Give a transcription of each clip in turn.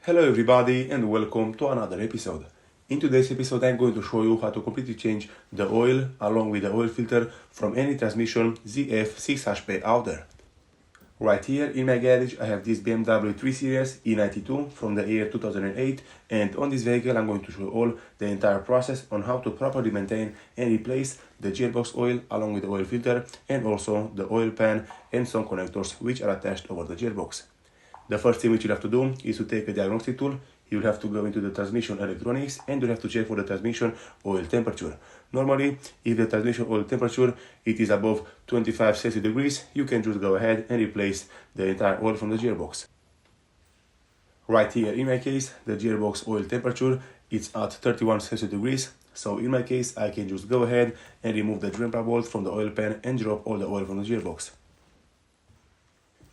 Hello everybody and welcome to another episode. In today's episode I'm going to show you how to completely change the oil along with the oil filter from any transmission ZF6HP out there. Right here in my garage I have this BMW 3 Series E92 from the year 2008, and on this vehicle I'm going to show all the entire process on how to properly maintain and replace the gearbox oil along with the oil filter and also the oil pan and some connectors which are attached over the gearbox. The first thing which you have to do is to take a diagnostic tool. You'll have to go into the transmission electronics and you'll have to check for the transmission oil temperature. Normally, if the transmission oil temperature it is above 25 Celsius degrees, you can just go ahead and replace the entire oil from the gearbox. Right here in my case, the gearbox oil temperature is at 31 Celsius degrees. So in my case, I can just go ahead and remove the drain plug bolt from the oil pan and drop all the oil from the gearbox.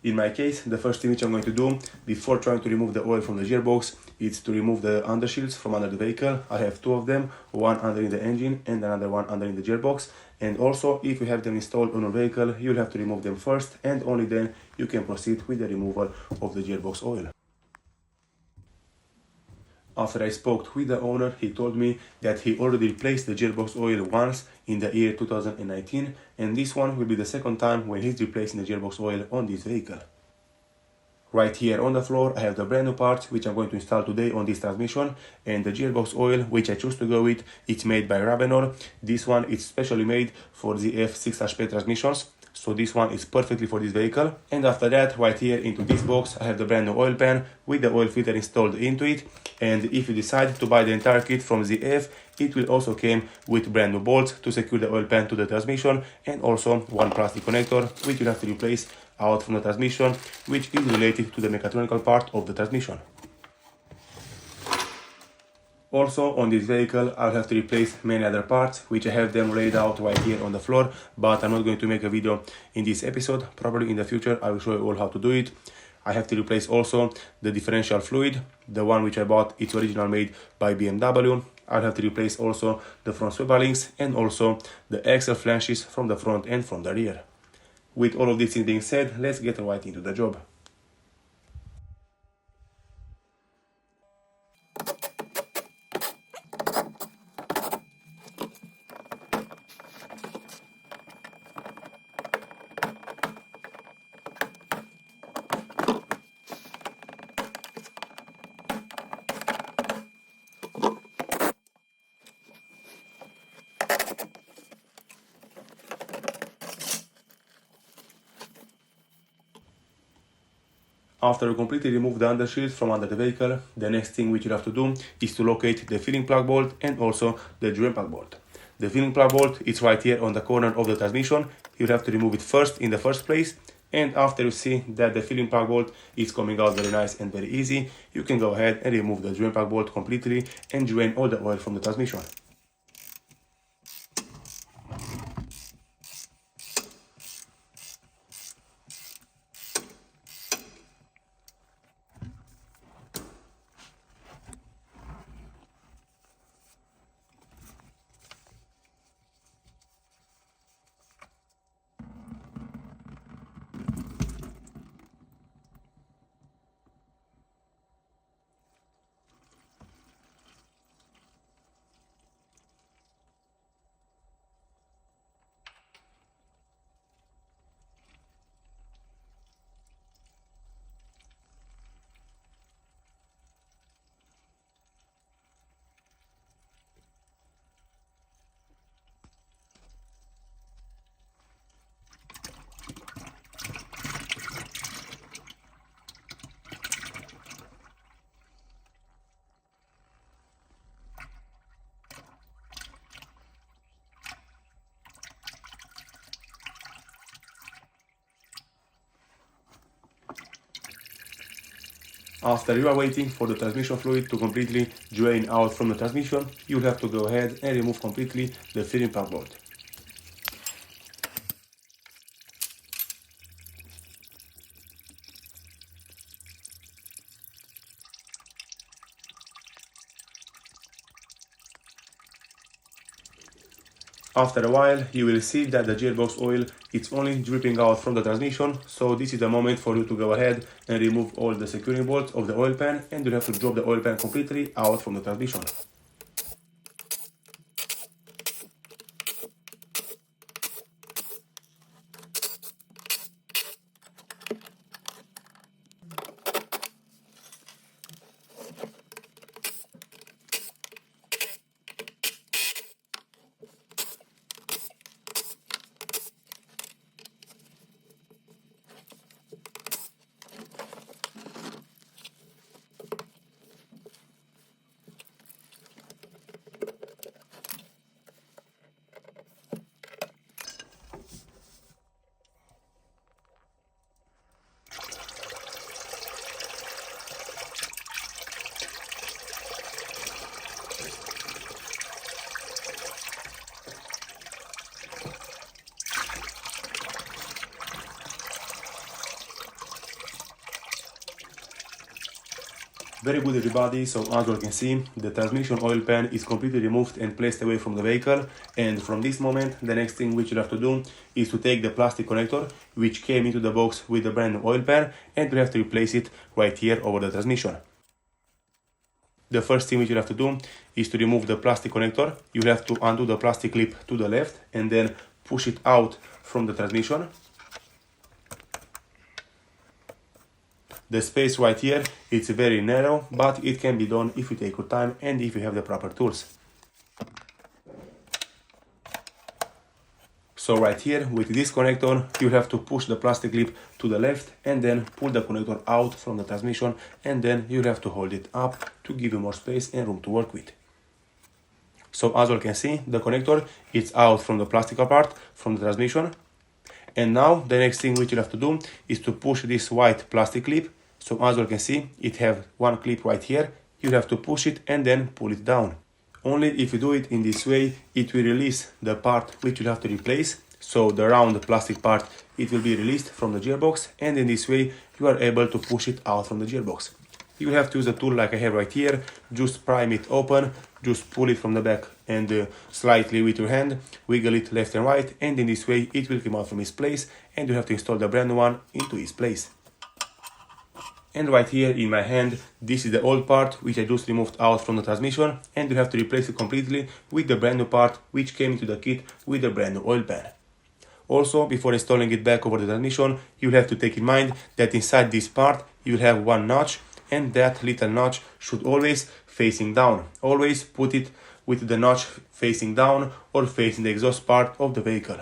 In my case, the first thing which I'm going to do before trying to remove the oil from the gearbox is to remove the undershields from under the vehicle. I have two of them, one under in the engine and another one under in the gearbox. And also, if you have them installed on your vehicle, you'll have to remove them first and only then you can proceed with the removal of the gearbox oil. After I spoke with the owner, he told me that he already replaced the gearbox oil once in the year 2019, and this one will be the second time when he's replacing the gearbox oil on this vehicle. Right here on the floor I have the brand new parts which I'm going to install today on this transmission, and the gearbox oil which I choose to go with, it's made by ROVER. This one is specially made for the F6HP transmissions. So this one is perfectly for this vehicle. And after that, right here into this box, I have the brand new oil pan with the oil filter installed into it. And if you decide to buy the entire kit from ZF, it will also come with brand new bolts to secure the oil pan to the transmission, and also one plastic connector which you have to replace out from the transmission, which is related to the mechatronical part of the transmission. Also on this vehicle I'll have to replace many other parts which I have them laid out right here on the floor, but I'm not going to make a video in this episode. Probably in the future I will show you all how to do it. I have to replace also the differential fluid, the one which I bought, it's original made by BMW. I'll have to replace also the front swivelings and also the axle flanges from the front and from the rear. With all of these things being said, let's get right into the job. After you completely remove the undershield from under the vehicle, the next thing which you have to do is to locate the filling plug bolt and also the drain plug bolt. The filling plug bolt is right here on the corner of the transmission. You have to remove it first in the first place, and after you see that the filling plug bolt is coming out very nice and very easy, you can go ahead and remove the drain plug bolt completely and drain all the oil from the transmission. After you are waiting for the transmission fluid to completely drain out from the transmission, you'll have to go ahead and remove completely the filling plug bolt. After a while, you will see that the gearbox oil it's only dripping out from the transmission, so this is the moment for you to go ahead and remove all the securing bolts of the oil pan, and you have to drop the oil pan completely out from the transmission. Very good everybody, so as you can see, the transmission oil pan is completely removed and placed away from the vehicle, and from this moment the next thing which you have to do is to take the plastic connector which came into the box with the brand new oil pan, and you have to replace it right here over the transmission. The first thing which you have to do is to remove the plastic connector. You have to undo the plastic clip to the left and then push it out from the transmission. The space right here, it's very narrow, but it can be done if you take your time and if you have the proper tools. So right here, with this connector, you have to push the plastic clip to the left and then pull the connector out from the transmission, and then you have to hold it up to give you more space and room to work with. So as you can see, the connector is out from the plastic part from the transmission. And now the next thing which you have to do is to push this white plastic clip. So as you can see, it have one clip right here. You have to push it and then pull it down. Only if you do it in this way, it will release the part which you have to replace. So the round plastic part, it will be released from the gearbox, and in this way you are able to push it out from the gearbox. You will have to use a tool like I have right here. Just prime it open, just pull it from the back and slightly with your hand, wiggle it left and right, and in this way it will come out from its place, and you have to install the brand new one into its place. And right here in my hand, this is the old part which I just removed out from the transmission, and you have to replace it completely with the brand new part which came into the kit with the brand new oil pan. Also, before installing it back over the transmission, you have to take in mind that inside this part you will have one notch, and that little notch should always facing down. Always put it with the notch facing down or facing the exhaust part of the vehicle.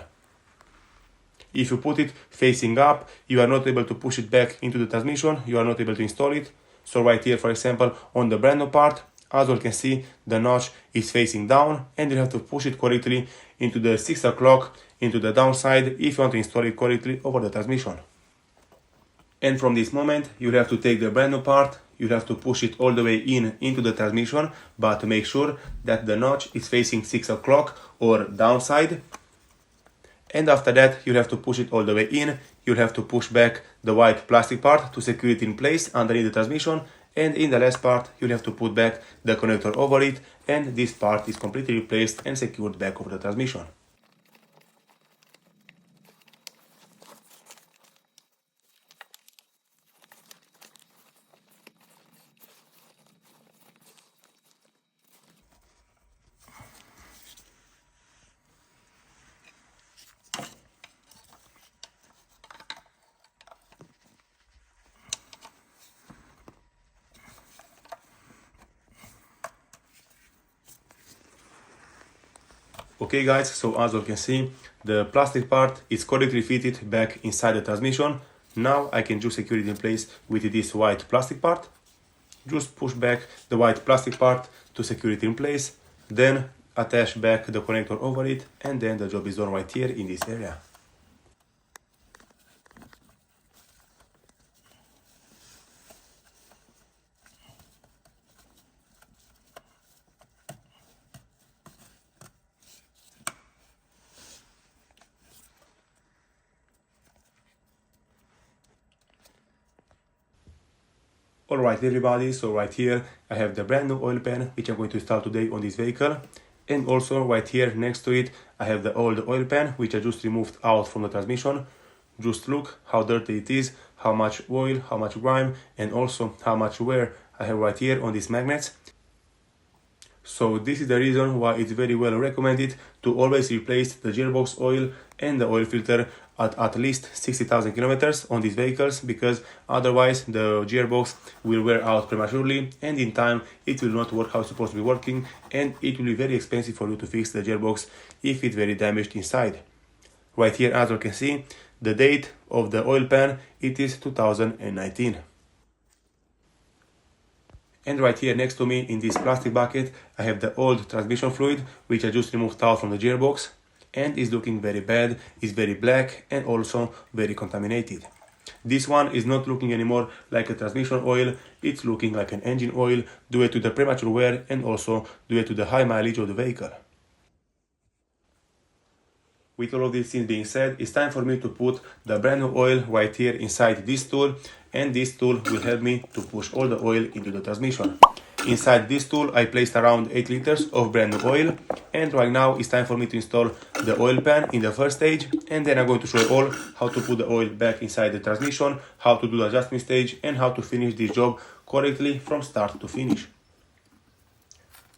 If you put it facing up, you are not able to push it back into the transmission, you are not able to install it. So right here, for example, on the brand new part, as you can see, the notch is facing down, and you have to push it correctly into the 6 o'clock, into the downside, if you want to install it correctly over the transmission. And from this moment, you have to take the brand new part, you have to push it all the way into the transmission, but make sure that the notch is facing 6 o'clock or downside. And after that, you have to push it all the way in. You have to push back the white plastic part to secure it in place underneath the transmission. And in the last part, you have to put back the connector over it, and this part is completely replaced and secured back over the transmission. Okay guys, so as you can see, the plastic part is correctly fitted back inside the transmission. Now I can just secure it in place with this white plastic part. Just push back the white plastic part to secure it in place, then attach back the connector over it, and then the job is done right here in this area. Alright everybody, so right here I have the brand new oil pan which I'm going to install today on this vehicle. And also right here next to it I have the old oil pan which I just removed out from the transmission. Just look how dirty it is, how much oil, how much grime, and also how much wear I have right here on these magnets. So this is the reason why it's very well recommended to always replace the gearbox oil and the oil filter at least 60,000 kilometers on these vehicles, because otherwise the gearbox will wear out prematurely and in time it will not work how it's supposed to be working, and it will be very expensive for you to fix the gearbox if it's very damaged inside. Right here, as you can see, the date of the oil pan, it is 2019. And right here next to me in this plastic bucket I have the old transmission fluid which I just removed out from the gearbox, and is looking very bad, is very black and also very contaminated. This one is not looking anymore like a transmission oil, it's looking like an engine oil due to the premature wear and also due to the high mileage of the vehicle. With all of these things being said, it's time for me to put the brand new oil right here inside this tool, and this tool will help me to push all the oil into the transmission. Inside this tool I placed around 8 liters of brand new oil, and right now it's time for me to install the oil pan in the first stage, and then I'm going to show you all how to put the oil back inside the transmission, how to do the adjustment stage, and how to finish this job correctly from start to finish.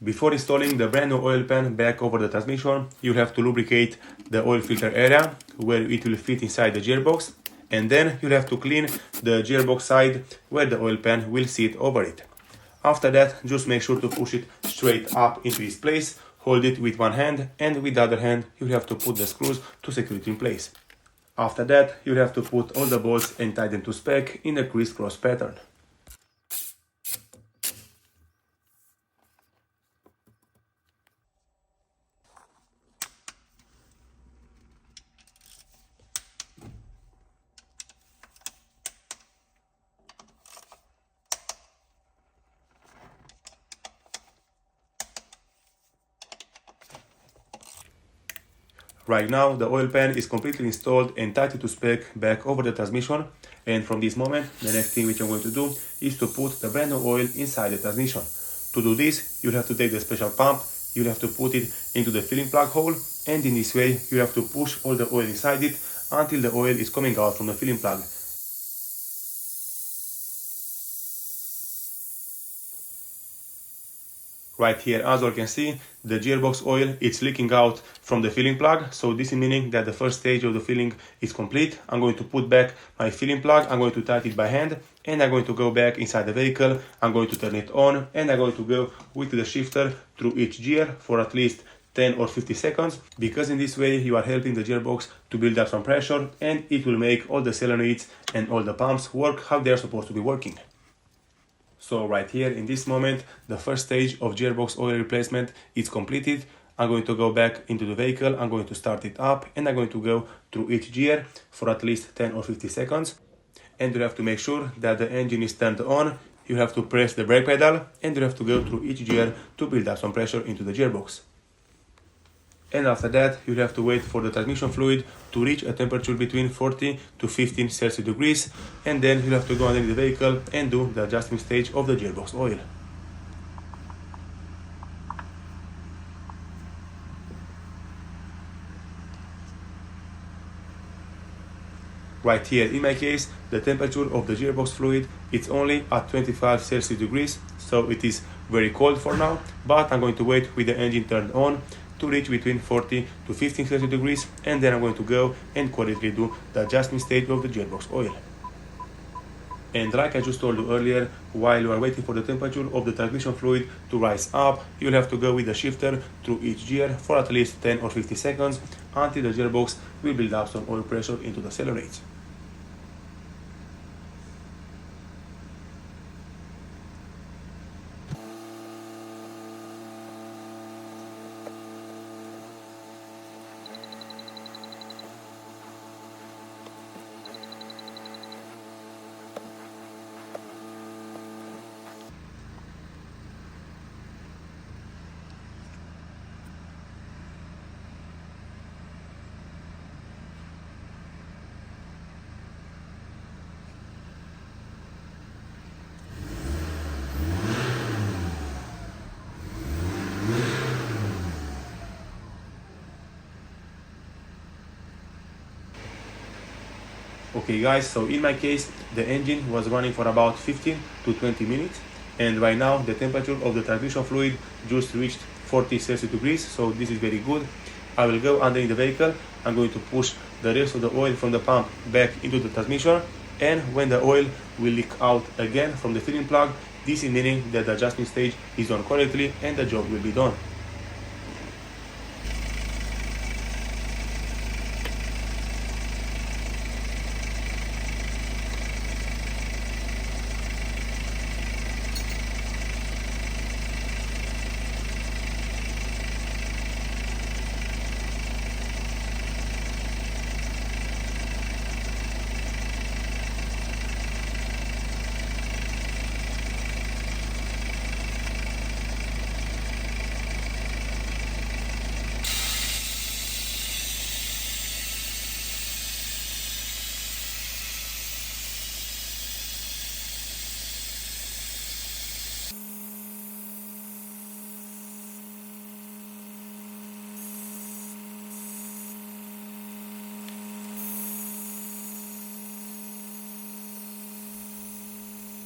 Before installing the brand new oil pan back over the transmission, you have to lubricate the oil filter area where it will fit inside the gearbox, and then you have to clean the gearbox side where the oil pan will sit over it. After that, just make sure to push it straight up into its place, hold it with one hand, and with the other hand you have to put the screws to secure it in place. After that, you have to put all the bolts and tie them to spec in a crisscross pattern. Right now the oil pan is completely installed and tied to spec back over the transmission, and from this moment the next thing which I'm going to do is to put the brand new oil inside the transmission. To do this, you'll have to take the special pump, you'll have to put it into the filling plug hole, and in this way you have to push all the oil inside it until the oil is coming out from the filling plug. Right here, as you can see, the gearbox oil is leaking out from the filling plug, so this is meaning that the first stage of the filling is complete. I'm going to put back my filling plug, I'm going to tighten it by hand, and I'm going to go back inside the vehicle, I'm going to turn it on, and I'm going to go with the shifter through each gear for at least 10 or 50 seconds, because in this way you are helping the gearbox to build up some pressure, and it will make all the solenoids and all the pumps work how they are supposed to be working. So right here in this moment, the first stage of gearbox oil replacement is completed. I'm going to go back into the vehicle, I'm going to start it up, and I'm going to go through each gear for at least 10 or 50 seconds. And you have to make sure that the engine is turned on, you have to press the brake pedal, and you have to go through each gear to build up some pressure into the gearbox. And after that, you have to wait for the transmission fluid to reach a temperature between 40 to 15 Celsius degrees, and then you have to go underneath the vehicle and do the adjusting stage of the gearbox oil. Right here in my case, the temperature of the gearbox fluid is only at 25 Celsius degrees, so it is very cold for now, but I'm going to wait with the engine turned on to reach between 40 to 15 Celsius degrees, and then I'm going to go and correctly do the adjustment stage of the gearbox oil. And like I just told you earlier, while you are waiting for the temperature of the transmission fluid to rise up, you'll have to go with the shifter through each gear for at least 10 or 50 seconds until the gearbox will build up some oil pressure into the solenoids. Okay guys, so in my case the engine was running for about 15 to 20 minutes, and right now the temperature of the transmission fluid just reached 40 Celsius degrees, so this is very good. I will go underneath the vehicle. I'm going to push the rest of the oil from the pump back into the transmission, and when the oil will leak out again from the filling plug, this is meaning that the adjustment stage is on correctly and the job will be done.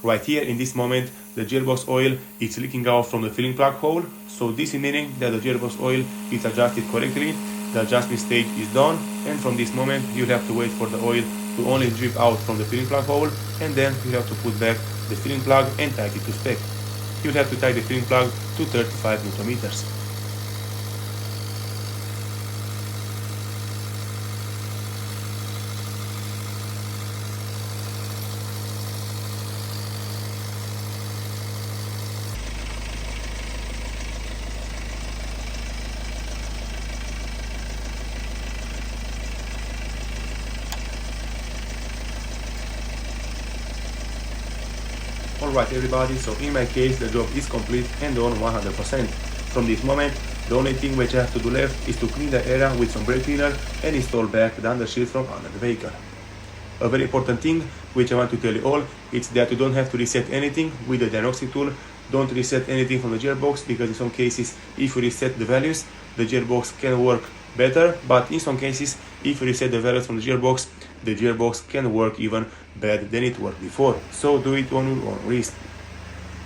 Right here in this moment, the gearbox oil is leaking out from the filling plug hole, so this is meaning that the gearbox oil is adjusted correctly, the adjustment stage is done, and from this moment you have to wait for the oil to only drip out from the filling plug hole, and then you have to put back the filling plug and tighten it to spec. You have to tighten the filling plug to 35 Nm. Alright everybody, so in my case the job is complete and done 100%. From this moment, the only thing which I have to do left is to clean the area with some brake cleaner and install back the undershield from under the vehicle. A very important thing which I want to tell you all is that you don't have to reset anything with the diagnostic tool. Don't reset anything from the gearbox, because in some cases if you reset the values, the gearbox can work better, but in some cases if you reset the values from the gearbox can work even better than it worked before. So do it on your own risk.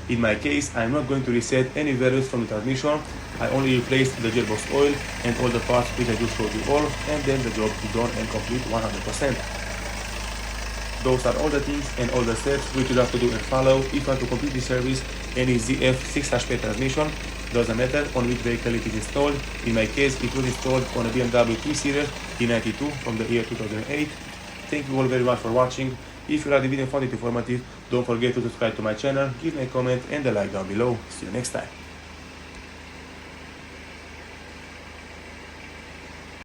In my case, I'm not going to reset any values from the transmission. I only replaced the gearbox oil and all the parts which I just showed you all, and then the job is done and complete 100%. Those are all the things and all the steps which you have to do and follow if you want to completely service any ZF 6HP transmission. Doesn't matter on which vehicle it is installed. In my case, it was installed on a BMW 3 Series E92 from the year 2008. Thank you all very much for watching. If you like the video and found it informative, don't forget to subscribe to my channel, give me a comment and a like down below. See you next time.